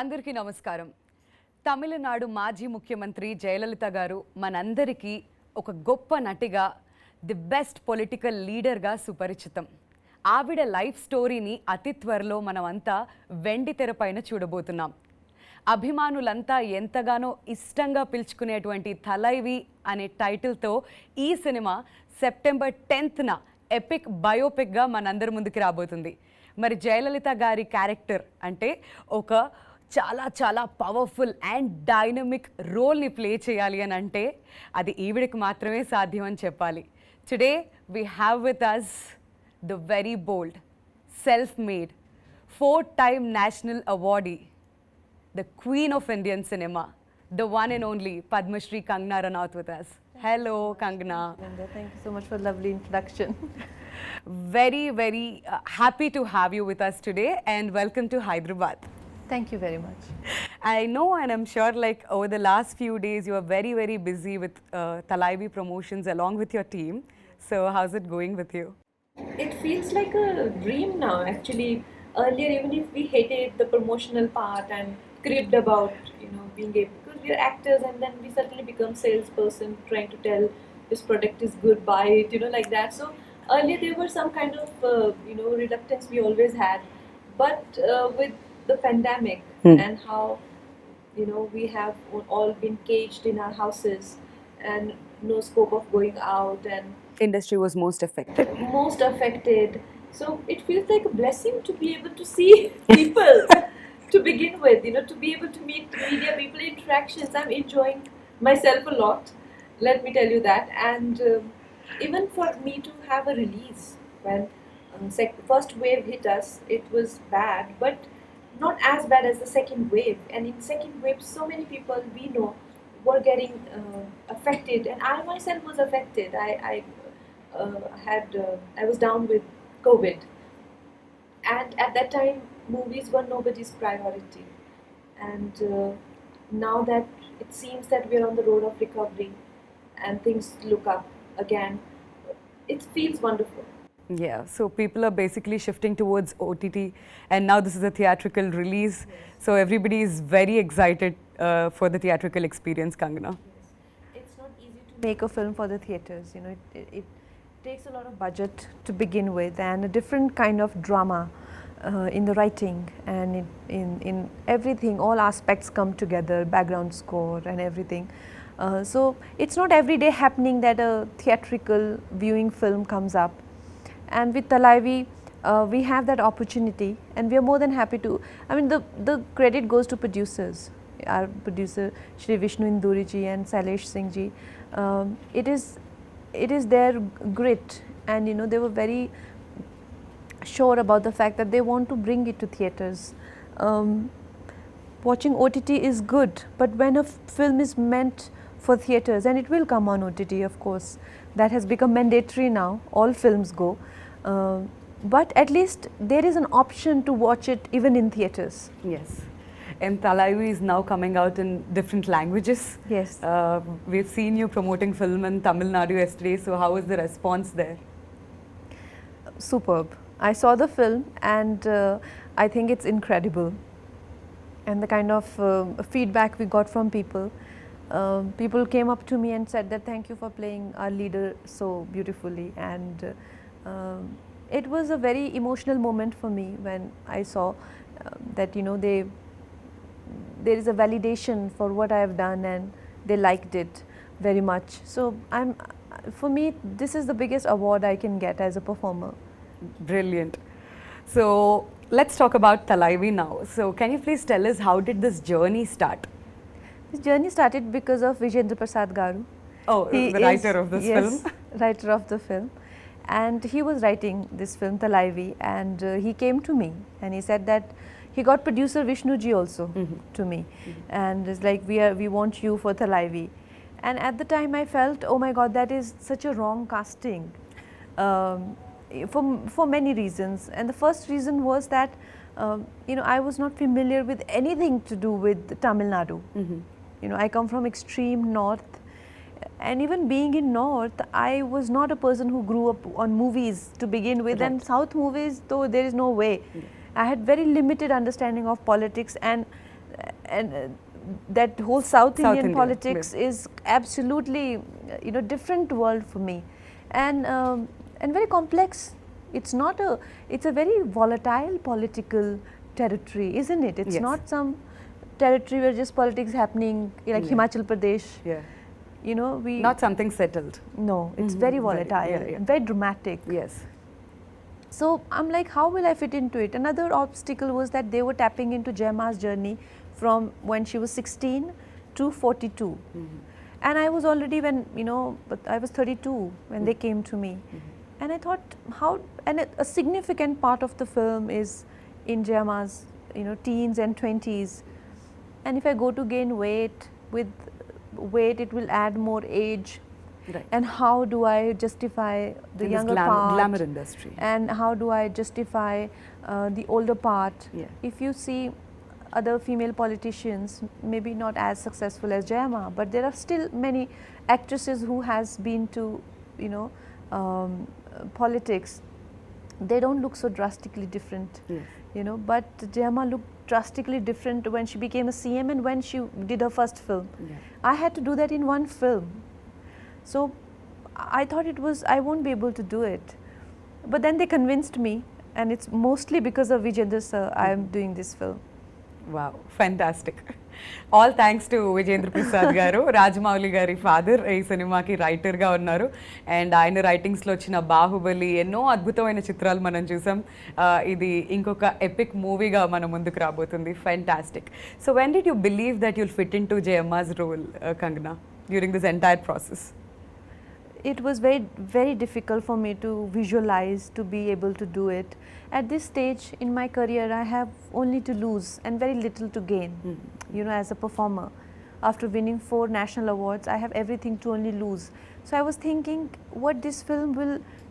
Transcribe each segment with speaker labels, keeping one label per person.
Speaker 1: అందరికీ నమస్కారం. తమిళనాడు మాజీ ముఖ్యమంత్రి జయలలిత గారు మనందరికీ ఒక గొప్ప నటిగా, ది బెస్ట్ పొలిటికల్ లీడర్గా సుపరిచితం. ఆవిడ లైఫ్ స్టోరీని అతి త్వరలో మనమంతా వెండి తెరపైన చూడబోతున్నాం. అభిమానులంతా ఎంతగానో ఇష్టంగా పిలుచుకునేటువంటి థలైవీ అనే టైటిల్తో ఈ సినిమా సెప్టెంబర్ 10న ఎపిక్ బయోపిక్గా మనందరి ముందుకు రాబోతుంది. మరి జయలలిత గారి క్యారెక్టర్ అంటే ఒక చాలా పవర్ఫుల్ అండ్ డైనమిక్ రోల్ని ప్లే చేయాలి అని అంటే అది ఈవిడికి మాత్రమే సాధ్యం అని చెప్పాలి. Today we have with us the very bold, self made, 4-time national awardee, the queen of Indian cinema, the one and only Padma Shri Kangana Ranaut with us. Hello, Kangana.
Speaker 2: Thank you so much for the lovely introduction.
Speaker 1: Very happy to have you with us today and welcome to Hyderabad.
Speaker 2: Thank you very much.
Speaker 1: I know and I'm sure like over the last few days you are very busy with Thalaivii promotions along with your team. So how's it going with you?
Speaker 3: It feels like a dream now actually. Earlier, even if we hated the promotional part and cribbed about being able, because we are actors and then we suddenly become salesperson trying to tell this product is good, buy it, like that. So earlier there were some kind of reluctance we always had, but with the pandemic and how we have all been caged in our houses and no scope of going out, and
Speaker 1: Industry was most affected. So it feels like a blessing to be able to see people to begin with, to be able to meet media people, interactions. I'm enjoying myself a lot, let me tell you that. And even for me to have a release when first wave hit us, it was bad, but not as bad as the second wave. And in second wave, so many people we know were getting affected, and I myself was affected. I was down with COVID, and at that time movies were nobody's priority, and now that it seems that we're on the road of recovery and things look up again, it feels wonderful. Yeah, so people are basically shifting towards OTT and now this is a theatrical release. Yes. So everybody is very excited for the theatrical experience, Kangana.
Speaker 2: Yes. It's not easy to make a film for the theatres, it takes a lot of budget to begin with and a different kind of drama in the writing and in everything. All aspects come together, background score and everything. So it's not every day happening that a theatrical viewing film comes up, and with Thalaivii we have that opportunity and we are more than happy to. I mean, the credit goes to producers, our producer Shri Vishnu Induriji and Sailesh Singh ji. It is their grit, and they were very sure about the fact that they want to bring it to theatres. Watching OTT is good, but when a film is meant for theatres, and it will come on OTT, of course, that has become mandatory now, all films go, but at least there is an option to watch it even in theatres.
Speaker 1: Yes. And Thalaivii is now coming out in different languages.
Speaker 2: Yes.
Speaker 1: We've seen you promoting film in Tamil Nadu yesterday, so how was the response there?
Speaker 2: Superb. I saw the film and I think it's incredible, and the kind of feedback we got from people. People came up to me and said that thank you for playing our leader so beautifully, and it was a very emotional moment for me when I saw that there is a validation for what I have done and they liked it very much. So for me this is the biggest award I can get as a performer.
Speaker 1: Brilliant. So let's talk about Thalaivii now. So can you please tell us how did this journey start?
Speaker 2: This journey started because of Vijayendra Prasad Garu.
Speaker 1: Oh, the writer of this film.
Speaker 2: Yes, writer of the film. And he was writing this film Thalaivii, and he came to me and he said that he got producer Vishnu ji also to me, and it's like we want you for Thalaivii. And at the time I felt, oh my God, that is such a wrong casting for many reasons. And the first reason was that I was not familiar with anything to do with Tamil Nadu. I come from extreme north, and even being in north, I was not a person who grew up on movies to begin with. Right. And south movies, though, there is no way. I had very limited understanding of politics, and and that whole South Indian
Speaker 1: India,
Speaker 2: politics is absolutely, different world for me, and very complex. It's not a. It's a very volatile political territory, isn't it? It's
Speaker 1: Yes.
Speaker 2: not some territory where just politics happening, like
Speaker 1: Yeah.
Speaker 2: Himachal Pradesh.
Speaker 1: Yeah.
Speaker 2: We
Speaker 1: Not something settled.
Speaker 2: no. It's
Speaker 1: Mhm.
Speaker 2: very
Speaker 1: Very-
Speaker 2: volatile,
Speaker 1: yeah, yeah.
Speaker 2: very dramatic.
Speaker 1: Yes.
Speaker 2: So I'm like, how will I fit into it? Another obstacle was that they were tapping into Jaima's journey from when she was 16 to 42. And I was already but I was 32 when they came to me. And I thought, a significant part of the film is in Jaima's, teens and 20s. And if I go to gain weight, with weight it will add more age.
Speaker 1: Right.
Speaker 2: And how do I justify the
Speaker 1: In this
Speaker 2: younger part?
Speaker 1: glamour industry.
Speaker 2: And how do I justify the older part?
Speaker 1: Yeah.
Speaker 2: If you see other female politicians, maybe not as successful as Jayama, but there are still many actresses who has been to, politics. They don't look so drastically different,
Speaker 1: Yes.
Speaker 2: But Jayama looked drastically different when she became a CM and when she did her first film.
Speaker 1: Yeah.
Speaker 2: I had to do that in one film. So I thought I won't be able to do it. But then they convinced me, and it's mostly because of Vijayendra sir I am doing this film.
Speaker 1: Wow, fantastic. All thanks to Vijayendra Prasad garu, Rajamouli gari father ఈ సినిమాకి writer గా ఉన్నారు and ఆయన writings లో వచ్చిన బాహుబలి ఎన్నో అద్భుతమైన చిత్రాలు మనం చూసాం ఇది ఇంకొక ఎపిక్ మూవీగా మన ముందుకు రాబోతుంది fantastic so when did you believe that you'll fit in to Jayamma's role Kangana during this entire process
Speaker 2: It was very, very difficult for me to visualize, to be able to do it. At this stage in my career, I have only to lose and very little to gain, as a performer. After winning 4 national awards, I have everything to only lose. So I was thinking, what this film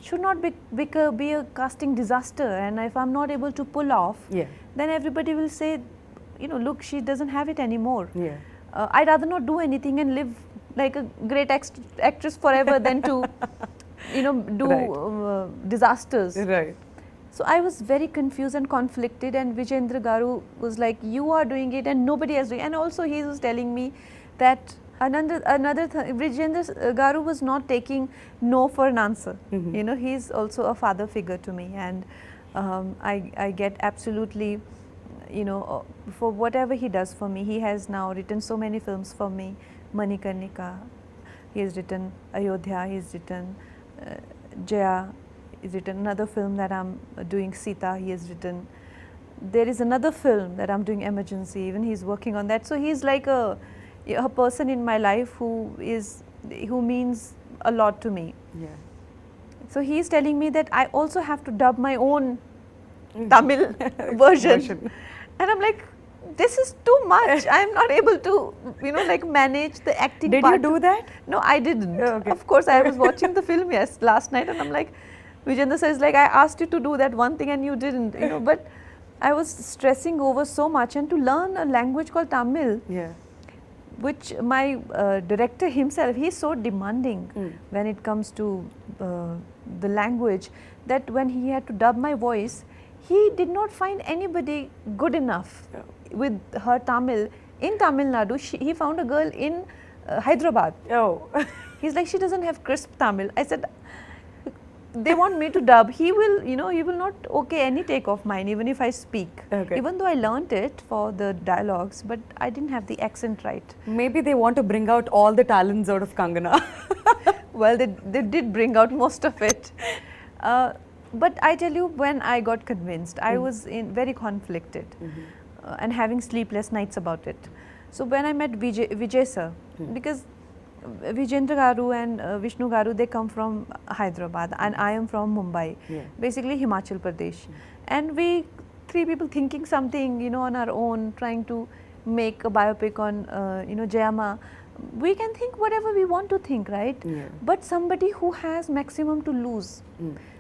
Speaker 2: should not be a casting disaster, and if I'm not able to pull off, then everybody will say, look, she doesn't have it anymore. I'd rather not do anything and live like a great actress forever than to, do
Speaker 1: Right.
Speaker 2: disasters.
Speaker 1: Right.
Speaker 2: So I was very confused and conflicted, and Vijayendra Garu was like, you are doing it and nobody else doing it. And also he was telling me that another Vijayendra Garu was not taking no for an answer. He's also a father figure to me, and I get absolutely, for whatever he does for me. He has now written so many films for me. Manikarnika, he has written Ayodhya, he has written Jaya, he's written another film that I'm doing, Sita, he has written. There is another film that I'm doing, Emergency, even he's working on that. So he's like a person in my life who means a lot to me.
Speaker 1: Yeah.
Speaker 2: So he's telling me that I also have to dub my own Tamil version. And I'm like, this is too much. I'm not able to, manage the acting
Speaker 1: Did
Speaker 2: part.
Speaker 1: you do that?
Speaker 2: No, I didn't.
Speaker 1: Oh, okay.
Speaker 2: Of course, I was watching the film last night, and I'm like, Vijayendra says, like, I asked you to do that one thing and you didn't, But I was stressing over so much, and to learn a language called Tamil,
Speaker 1: Yeah.
Speaker 2: which my director himself, he's so demanding when it comes to the language, that when he had to dub my voice, he did not find anybody good enough with her Tamil. In Tamil Nadu, he found a girl in Hyderabad.
Speaker 1: Oh.
Speaker 2: He's like, she doesn't have crisp Tamil. I said, they want me to dub. He will, he will not okay any take of mine, even if I speak.
Speaker 1: Okay.
Speaker 2: Even though I learnt it for the dialogues, but I didn't have the accent right.
Speaker 1: Maybe they want to bring out all the talents out of Kangana.
Speaker 2: Well, they did bring out most of it. But I tell you, when I got convinced, I was very conflicted and having sleepless nights about it. So when I met Vijay sir, because Vijayendra Garu and Vishnu Garu, they come from Hyderabad and I am from Mumbai, basically Himachal Pradesh. And we 3 people thinking something, on our own, trying to make a biopic on, Jayama. We can think whatever we want to think, right? But somebody who has maximum to lose.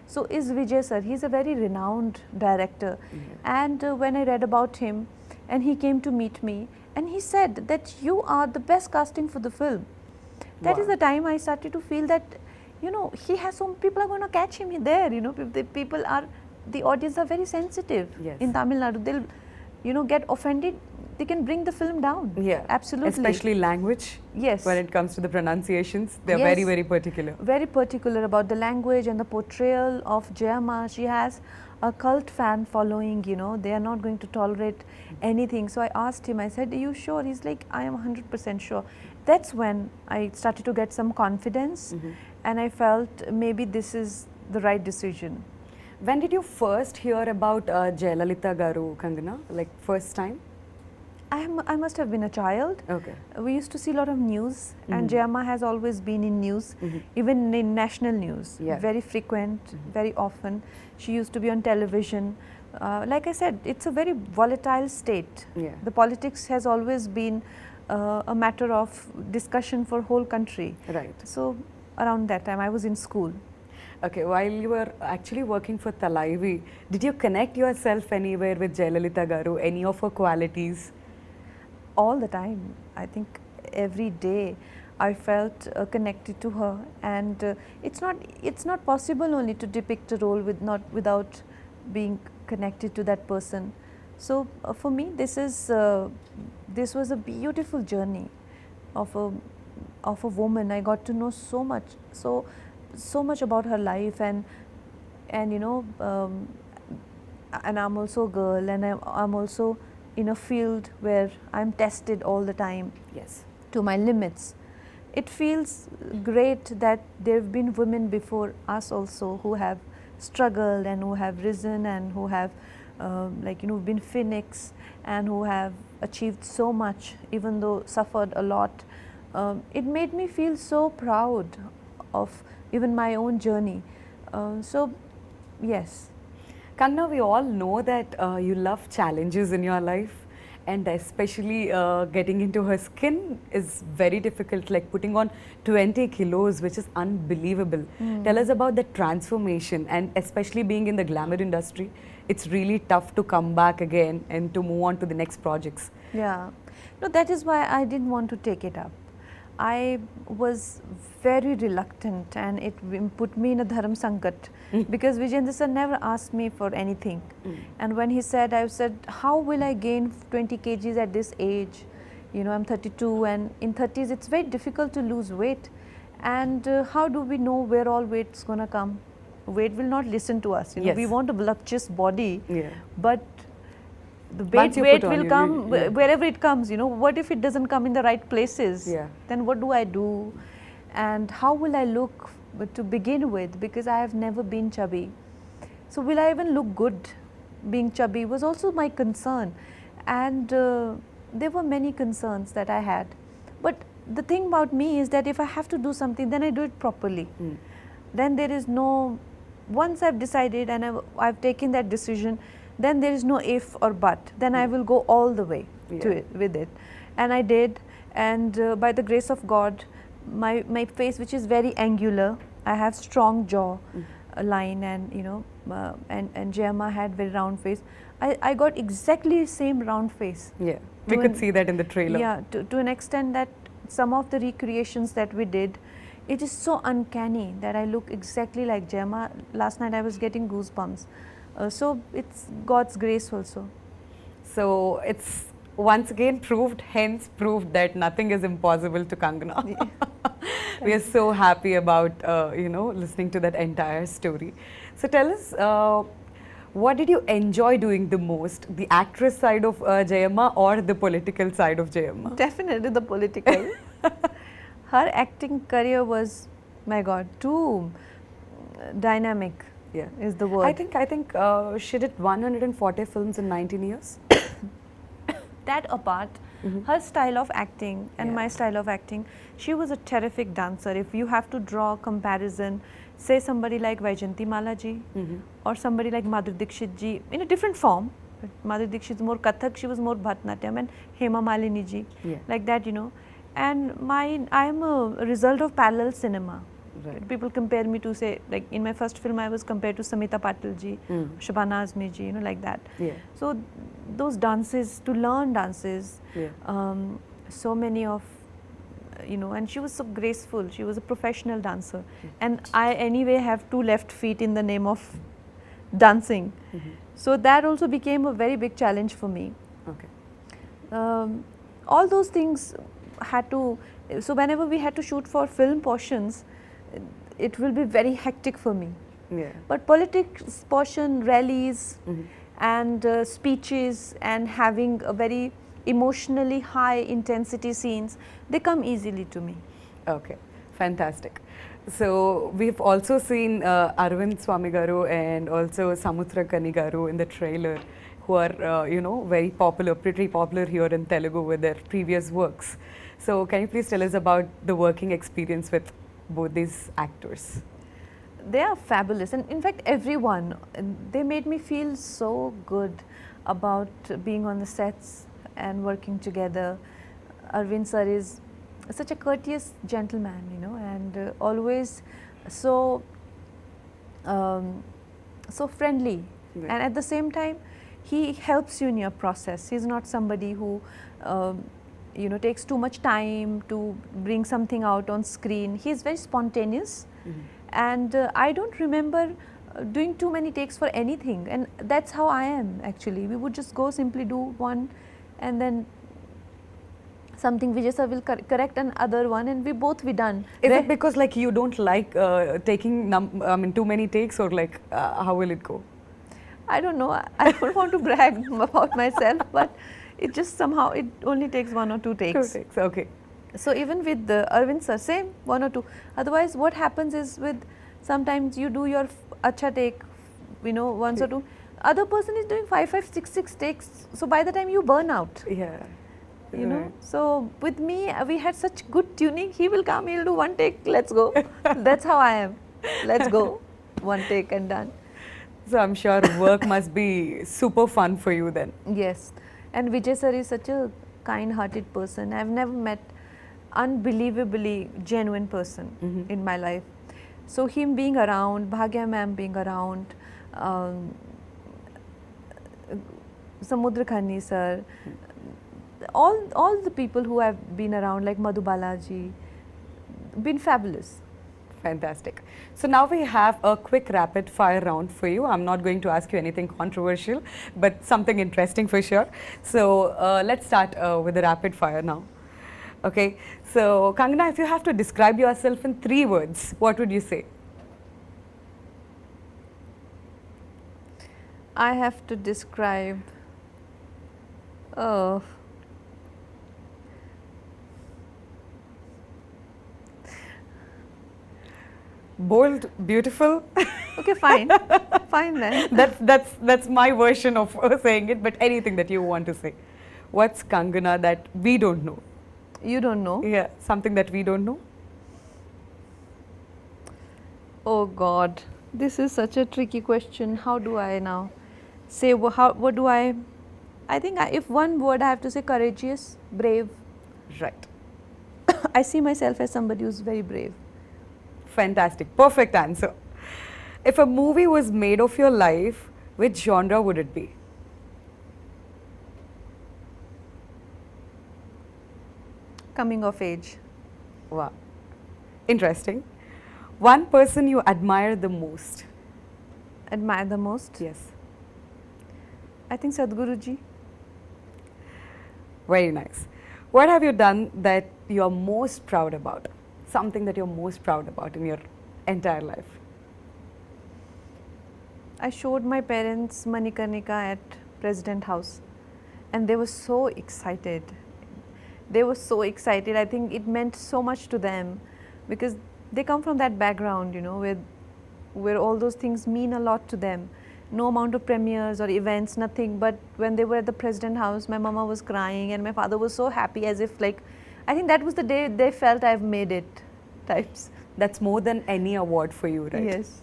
Speaker 2: So is Vijay sir. He's a very renowned director. And when I read about him, and he came to meet me, and he said that you are the best casting for the film. That is the time I started to feel that, he has some people are going to catch him there. The audience are very sensitive
Speaker 1: Yes.
Speaker 2: in Tamil Nadu. They'll, get offended they can bring the film down.
Speaker 1: Yeah.
Speaker 2: Absolutely.
Speaker 1: Especially language.
Speaker 2: Yes.
Speaker 1: When it comes to the pronunciations, they're
Speaker 2: Yes.
Speaker 1: very, very particular.
Speaker 2: Very particular about the language and the portrayal of Jayama. She has a cult fan following, you know, they are not going to tolerate anything. So I asked him, I said, are you sure? He's like, I am 100% sure. That's when I started to get some confidence, and I felt maybe this is the right decision.
Speaker 1: When did you first hear about Jayalalitha Garu, Kangana? Like first time?
Speaker 2: I must have been a child.
Speaker 1: Okay.
Speaker 2: We used to see a lot of news, and Jayama has always been in news, even in national news,
Speaker 1: Yeah.
Speaker 2: very frequent, very often. She used to be on television. Like I said, it's a very volatile state.
Speaker 1: Yeah.
Speaker 2: The politics has always been a matter of discussion for whole country.
Speaker 1: Right.
Speaker 2: So around that time, I was in school.
Speaker 1: Okay, while you were actually working for Thalaivii, did you connect yourself anywhere with Jayalalitha Garu, any of her qualities?
Speaker 2: All the time. I think every day I felt connected to her, and it's not possible only to depict a role without being connected to that person. So for me, this was a beautiful journey of a woman. I got to know so much about her life, and you know, and I'm also a girl, and I'm also in a field where I'm tested all the time
Speaker 1: Yes.
Speaker 2: to my limits. It feels great that there have been women before us also who have struggled and who have risen and who have like, you know, been phoenix and who have achieved so much, even though suffered a lot. It made me feel so proud of even my own journey. So yes.
Speaker 1: Kangana, we all know that you love challenges in your life, and especially getting into her skin is very difficult, like putting on 20 kilos, which is unbelievable. Tell us about the transformation, and especially being in the glamour industry, it's really tough to come back again and to move on to the next projects.
Speaker 2: Yeah. No, that is why I didn't want to take it up. I was very reluctant, and it put me in a dharam sankat because Vijayendra sir never asked me for anything. And when he said, I said, how will I gain 20 kgs at this age? You know, I'm 32, and in 30s it's very difficult to lose weight. And how do we know where all weight's gonna come? Weight will not listen to us. You know,
Speaker 1: Yes.
Speaker 2: we want a voluptuous body,
Speaker 1: Yeah.
Speaker 2: but the
Speaker 1: Once you
Speaker 2: weight
Speaker 1: put on,
Speaker 2: will
Speaker 1: you-
Speaker 2: come
Speaker 1: yeah.
Speaker 2: wherever it comes. You know, what if it doesn't come in the right places?
Speaker 1: Yeah.
Speaker 2: Then what do I do? And how will I look to begin with? Because I have never been chubby. So will I even look good being chubby was also my concern. And there were many concerns that I had. But the thing about me is that if I have to do something, then I do it properly. Then there is no, once I've decided and I've taken that decision, then there is no if or but. Then I will go all the way to
Speaker 1: Yeah.
Speaker 2: it, with it. And I did. And by the grace of God, my face, which is very angular, I have strong jaw line, and you know, and Jayama had very round face. I got exactly same round face.
Speaker 1: Yeah. We
Speaker 2: To
Speaker 1: could
Speaker 2: an-
Speaker 1: see that in the trailer.
Speaker 2: Yeah, to an extent that some of the recreations that we did, it is so uncanny that I look exactly like Jayama. Last night I was getting goosebumps. So it's God's grace also.
Speaker 1: So it's once again hence proved that nothing is impossible to Kangana. We are so happy about, you know, listening to that entire story. So tell us, what did you enjoy doing the most? The actress side of Jayama or the political side of Jayama?
Speaker 2: Definitely the political. Her acting career was, my God, too dynamic.
Speaker 1: Yeah.
Speaker 2: Is the word.
Speaker 1: I think she did 140 films in 19 years.
Speaker 2: That apart, her style of acting and
Speaker 1: Yeah.
Speaker 2: my style of acting, she was a terrific dancer. If you have to draw a comparison, say somebody like Vaijayanti Mala ji or somebody like Madhuri Dixit ji in a different form. Madhuri Dixit is more Kathak, she was more Bharatanatyam, and Hema Malini ji,
Speaker 1: Yeah.
Speaker 2: like that, you know. And I am a result of parallel cinema.
Speaker 1: Right.
Speaker 2: People compare me to, say, like in my first film I was compared to Samita Patil ji, Shabana Azmi ji, you know, like that.
Speaker 1: Yeah.
Speaker 2: So those dances, to learn dances,
Speaker 1: Yeah.
Speaker 2: so many of, you know, and she was so graceful. She was a professional dancer. And I anyway have 2 left feet in the name of dancing. So that also became a very big challenge for me.
Speaker 1: Okay.
Speaker 2: all those things had to, so whenever we had to shoot for film portions, it will be very hectic for me.
Speaker 1: Yeah.
Speaker 2: But politics portion, rallies
Speaker 1: Mhm.
Speaker 2: and speeches and having a very emotionally high intensity scenes, they come easily to me.
Speaker 1: Okay, fantastic. So we've also seen Arvind Swami Garu and also Samutrakani Garu in the trailer, who are very popular, pretty popular here in Telugu with their previous works. So can you please tell us about the working experience with both these actors?
Speaker 2: They are fabulous, and in fact everyone, they made me feel so good about being on the sets and working together. Arvind sir is such a courteous gentleman, and always so so friendly.
Speaker 1: Right.
Speaker 2: And at the same time, he helps you in your process. He's not somebody who takes too much time to bring something out on screen. He's very spontaneous.
Speaker 1: Mhm.
Speaker 2: And I don't remember doing too many takes for anything, and that's how I am actually. We would just go simply do one, and then something Vijay sir will correct another one, and we both be done.
Speaker 1: Is it because like you don't like taking too many takes, or like how will it go?
Speaker 2: I don't know. I don't want to brag about myself, but it just somehow it only takes one or two takes.
Speaker 1: 2 takes, okay.
Speaker 2: So even with the Arvind sir, same one or two. Otherwise, what happens is with sometimes you do your acha take, once or two. Other person is doing 5, 6 takes. So by the time you burn out,
Speaker 1: Yeah. Right.
Speaker 2: So with me, we had such good tuning. He will come, he'll do one take. Let's go. That's how I am. Let's go. One take and done.
Speaker 1: So I'm sure work must be super fun for you then.
Speaker 2: Yes. And Vijay sir is such a kind-hearted person. I've never met unbelievably genuine person
Speaker 1: Mhm.
Speaker 2: in my life. So him being around, Bhagya ma'am being around, Samudra Khani sir, all the people who have been around, like Madhu Balaji, been fabulous.
Speaker 1: Fantastic. So now we have a quick rapid fire round for you. I'm not going to ask you anything controversial, but something interesting for sure. So let's start with the rapid fire now. Okay. So Kangana, if you have to describe yourself in 3 words, what would you say?
Speaker 2: I have to describe. Oh.
Speaker 1: Bold, beautiful.
Speaker 2: Okay, fine. Fine then.
Speaker 1: That's my version of saying it, but anything that you want to say. What's Kangana that we don't know?
Speaker 2: You don't know?
Speaker 1: Yeah, something that we don't know.
Speaker 2: Oh God, this is such a tricky question. How do I now say, what do I think if one word I have to say, courageous, brave.
Speaker 1: Right.
Speaker 2: I see myself as somebody who's very brave.
Speaker 1: Fantastic. Perfect answer. If a movie was made of your life, which genre would it be?
Speaker 2: Coming of age.
Speaker 1: Wow. Interesting. One person you admire the most?
Speaker 2: Admire the most?
Speaker 1: Yes.
Speaker 2: I think Sadhguruji.
Speaker 1: Very nice. What have you done that you're most proud about? Something that you're most proud about in your entire life?
Speaker 2: I showed my parents Manikarnika at President House, and they were so excited. They were so excited. I think it meant so much to them because they come from that background, where all those things mean a lot to them. No amount of premieres or events, nothing. But when they were at the President House, my mama was crying and my father was so happy, as if like, I think that was the day they felt I've made it types.
Speaker 1: That's more than any award for you, right?
Speaker 2: Yes.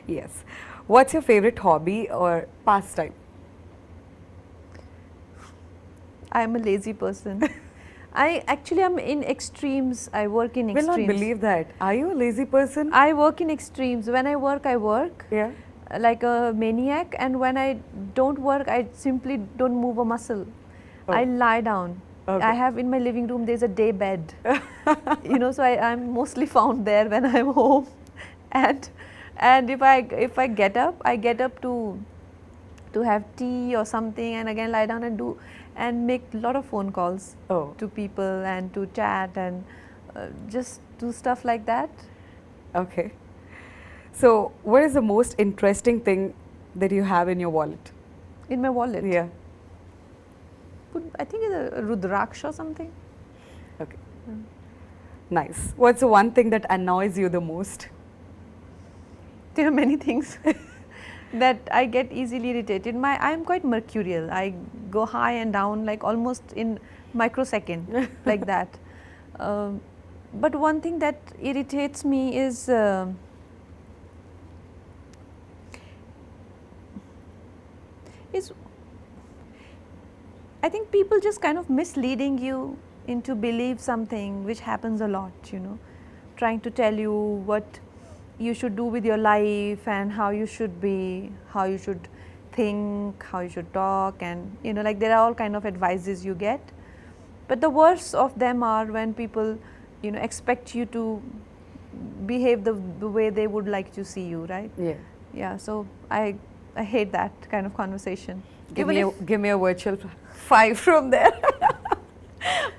Speaker 1: Yes. What's your favorite hobby or pastime?
Speaker 2: I'm a lazy person. I actually am in extremes. I work in
Speaker 1: Will
Speaker 2: extremes.
Speaker 1: not believe that. Are you a lazy person?
Speaker 2: I work in extremes. When I work
Speaker 1: Yeah.
Speaker 2: like a maniac, and when I don't work, I simply don't move a muscle.
Speaker 1: Oh.
Speaker 2: I lie down.
Speaker 1: Okay.
Speaker 2: I have in my living room, there's a day bed. So I'm mostly found there when I'm home. And if I get up, I get up to to have tea or something, and again lie down and do and make a lot of phone calls
Speaker 1: Oh.
Speaker 2: to people and to chat and just do stuff like that.
Speaker 1: Okay. So, what is the most interesting thing that you have in your wallet?
Speaker 2: In my wallet,
Speaker 1: Yeah.
Speaker 2: I think it's a Rudraksha or something.
Speaker 1: Okay. Nice. What's the one thing that annoys you the most?
Speaker 2: There are many things that I get easily irritated. I'm quite mercurial. I go high and down like almost in microsecond, like that. But one thing that irritates me is I think people just kind of misleading you into believe something, which happens a lot, you know, trying to tell you what you should do with your life and how you should be, how you should think, how you should talk, and you know, like there are all kind of advices you get. But the worst of them are when people, you know, expect you to behave the way they would like to see you, right?
Speaker 1: Yeah.
Speaker 2: Yeah, so I hate that kind of conversation.
Speaker 1: Give
Speaker 2: Even
Speaker 1: me a virtual 5 from there.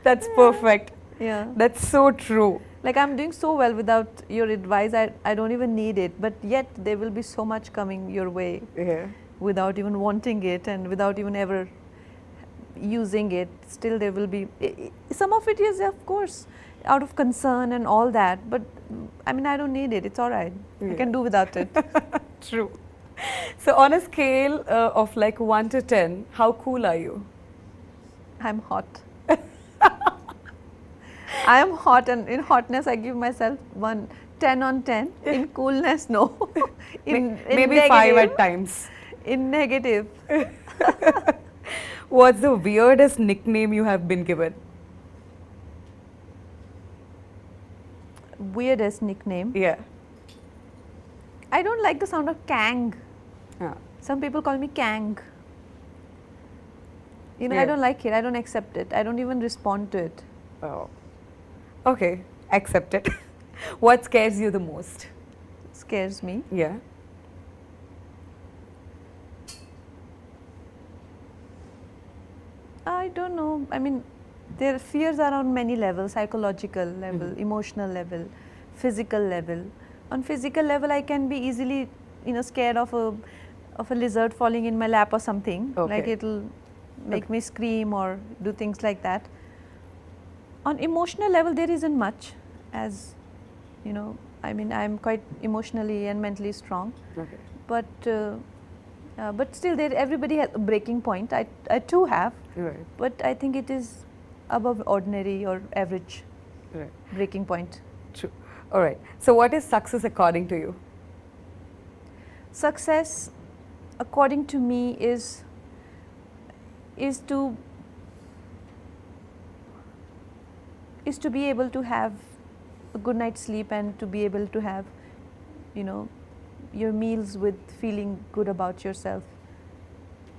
Speaker 1: That's perfect.
Speaker 2: yeah.
Speaker 1: That's so true.
Speaker 2: Like I'm doing so well without your advice, I don't even need it, but yet there will be so much coming your way
Speaker 1: Yeah.
Speaker 2: without even wanting it and without even ever using it. Still there will be, some of it is of course out of concern and all that, but I mean I don't need it, it's alright, I can do without it.
Speaker 1: True. So, on a scale of like 1 to 10, how cool are you?
Speaker 2: I'm hot. I am hot, and in hotness I give myself 10 on 10. In coolness, no. in
Speaker 1: Maybe
Speaker 2: negative,
Speaker 1: 5 at times.
Speaker 2: In negative.
Speaker 1: What's the weirdest nickname you have been given?
Speaker 2: Weirdest nickname.
Speaker 1: Yeah.
Speaker 2: I don't like the sound of Kang.
Speaker 1: Ah.
Speaker 2: Some people call me Kang. You know,
Speaker 1: Yeah.
Speaker 2: I don't like it. I don't accept it. I don't even respond to it.
Speaker 1: Oh. Okay. Accept it. What scares you the most?
Speaker 2: It scares me.
Speaker 1: Yeah.
Speaker 2: I don't know. I mean, their fears are on many levels: psychological level, emotional level, physical level. On physical level, I can be easily, you know, scared of a lizard falling in my lap or something.
Speaker 1: Okay.
Speaker 2: Like it'll make me scream or do things like that. On emotional level, there isn't much, as you know. I mean, I'm quite emotionally and mentally strong,
Speaker 1: Okay.
Speaker 2: but still, everybody has a breaking point. I too have,
Speaker 1: Right.
Speaker 2: but I think it is above ordinary or average
Speaker 1: Right.
Speaker 2: breaking point.
Speaker 1: True. All right. So, what is success according to you?
Speaker 2: Success, according to me, is to be able to have a good night's sleep and to be able to have, you know, your meals with feeling good about yourself.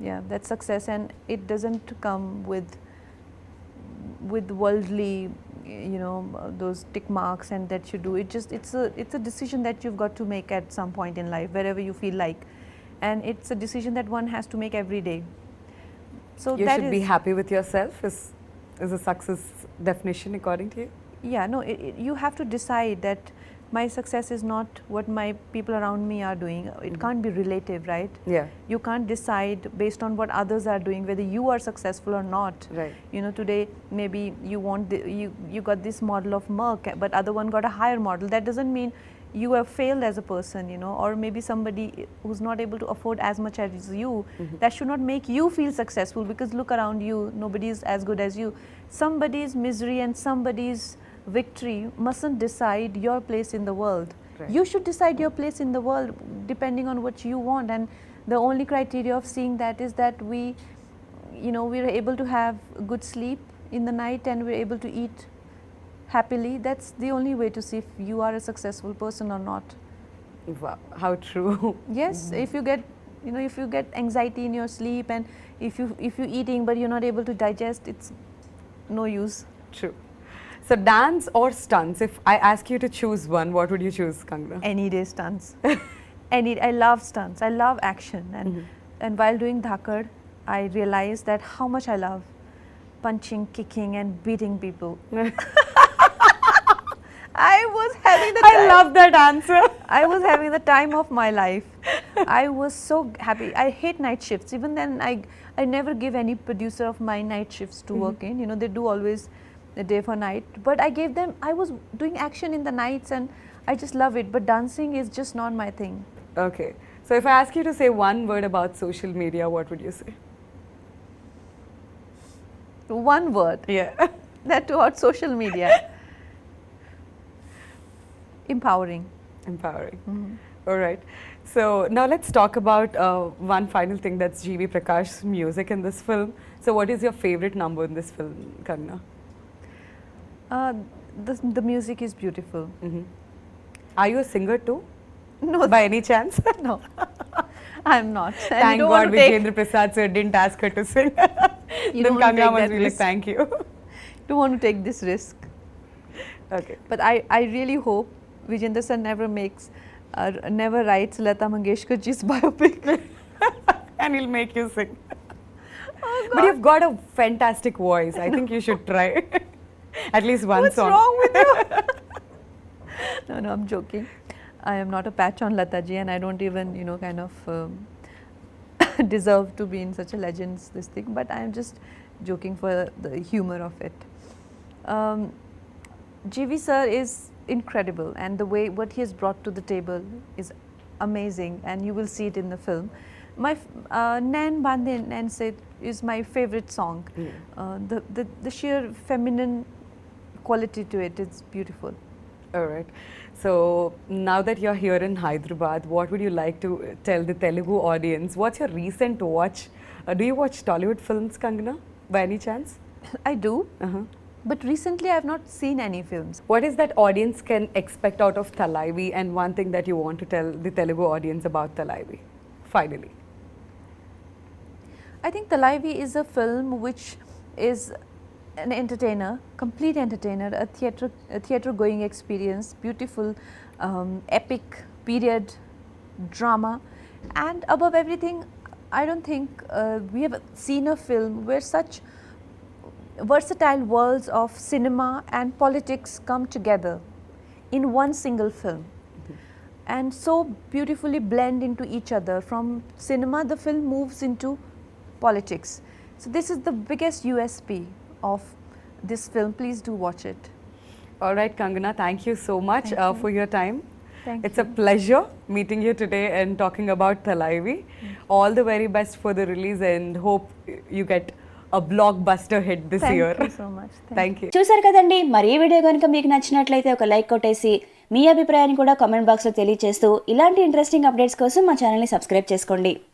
Speaker 2: Yeah, that's success, and it doesn't come with worldly, you know, those tick marks and that you do. It's a decision that you've got to make at some point in life, wherever you feel like, and it's a decision that one has to make every day. So
Speaker 1: You
Speaker 2: that
Speaker 1: should be
Speaker 2: is-
Speaker 1: happy with yourself. Is a success definition according to you?
Speaker 2: Yeah, no, you have to decide that my success is not what my people around me are doing. It can't be relative, right?
Speaker 1: Yeah.
Speaker 2: You can't decide based on what others are doing whether you are successful or not.
Speaker 1: Right.
Speaker 2: You know, today maybe you want you got this model of Merc, but other one got a higher model. That doesn't mean you have failed as a person, you know, or maybe somebody who's not able to afford as much as you. That should not make you feel successful, because look around you, nobody is as good as you. Somebody's misery and somebody's victory mustn't decide your place in the world.
Speaker 1: Right.
Speaker 2: You should decide your place in the world depending on what you want, and the only criteria of seeing that is that we, you know, we're able to have good sleep in the night and we're able to eat happily. That's the only way to see if you are a successful person or not.
Speaker 1: Wow. How true.
Speaker 2: Yes, if you get, you know, if you get anxiety in your sleep, and if you're eating but you're not able to digest, it's no use.
Speaker 1: True. So, dance or stunts? If I ask you to choose one, what would you choose, Kangana?
Speaker 2: Any day stunts. I love stunts. I love action, and and while doing dhakad, I realized that how much I love punching, kicking, and beating people. I was having the
Speaker 1: I love that answer.
Speaker 2: I was having the time of my life. I was so happy. I hate night shifts. Even then, I never give any producer of my night shifts to work in. You know, they do always the day for night. But I gave them, I was doing action in the nights and I just love it. But dancing is just not my thing.
Speaker 1: Okay. So if I ask you to say one word about social media, what would you say?
Speaker 2: One word.
Speaker 1: Yeah.
Speaker 2: That toward social media. Empowering.
Speaker 1: Empowering. All right. So now let's talk about one final thing, that's G.V. Prakash's music in this film. So what is your favorite number in this film, Kangana?
Speaker 2: The music is beautiful.
Speaker 1: Are you a singer too?
Speaker 2: No,
Speaker 1: By any chance?
Speaker 2: no, I'm not. And
Speaker 1: Thank
Speaker 2: you don't
Speaker 1: God
Speaker 2: want to take-
Speaker 1: Vijendra Prasad sir didn't ask her to sing.
Speaker 2: You
Speaker 1: Then
Speaker 2: don't want to
Speaker 1: Kangana
Speaker 2: take
Speaker 1: must
Speaker 2: that
Speaker 1: be like,
Speaker 2: risk.
Speaker 1: thank you.
Speaker 2: don't want to take this risk.
Speaker 1: Okay.
Speaker 2: But I really hope Vijendra sir never writes Lata Mangeshkar ji's biopic.
Speaker 1: And he'll make you sing.
Speaker 2: Oh,
Speaker 1: But you've got a fantastic voice. I think you should try at least one
Speaker 2: What's
Speaker 1: song.
Speaker 2: wrong with you? No, I'm joking. I am not a patch on Lata ji, and I don't even, kind of deserve to be in such a legend's this thing. But I am just joking for the humor of it. GV sir is incredible, and the way what he has brought to the table is amazing, and you will see it in the film. My Nain Bande Nain Se is my favorite song. The sheer feminine quality to it is beautiful.
Speaker 1: All right. So now that you're here in Hyderabad, what would you like to tell the Telugu audience? What's your recent watch? Do you watch Tollywood films, Kangana, by any chance?
Speaker 2: I do,
Speaker 1: Uh-huh.
Speaker 2: but recently I have not seen any films.
Speaker 1: What is that audience can expect out of Thalaivii, and one thing that you want to tell the Telugu audience about Thalaivii, finally?
Speaker 2: I think Thalaivii is a film which is an entertainer, complete entertainer, a theatre going experience, beautiful, epic period drama, and above everything, I don't think we have seen a film where such versatile worlds of cinema and politics come together in one single film and so beautifully blend into each other. From cinema, the film moves into politics. So this is the biggest USP of this film. Please do watch it.
Speaker 1: All right, Kangana, thank you so much
Speaker 2: Thank you.
Speaker 1: for your time.
Speaker 2: Thank
Speaker 1: It's
Speaker 2: you.
Speaker 1: a pleasure meeting you today and talking about Thalaivii. All the very best for the release, and hope you get a blockbuster hit this
Speaker 2: Thank
Speaker 1: year.
Speaker 2: you so much.
Speaker 1: Thank you.
Speaker 4: చూసారు కదండి. మరి ఈ video కనుక మీకు నచ్చినట్లయితే ఒక like కొట్టేసి మీ అభిప్రాయాన్ని కూడా కామెంట్ బాక్స్లో తెలియజేస్తూ ఇలాంటి ఇంట్రెస్టింగ్ అప్డేట్స్ కోసం మా ఛానల్ని సబ్స్క్రైబ్ చేసుకోండి.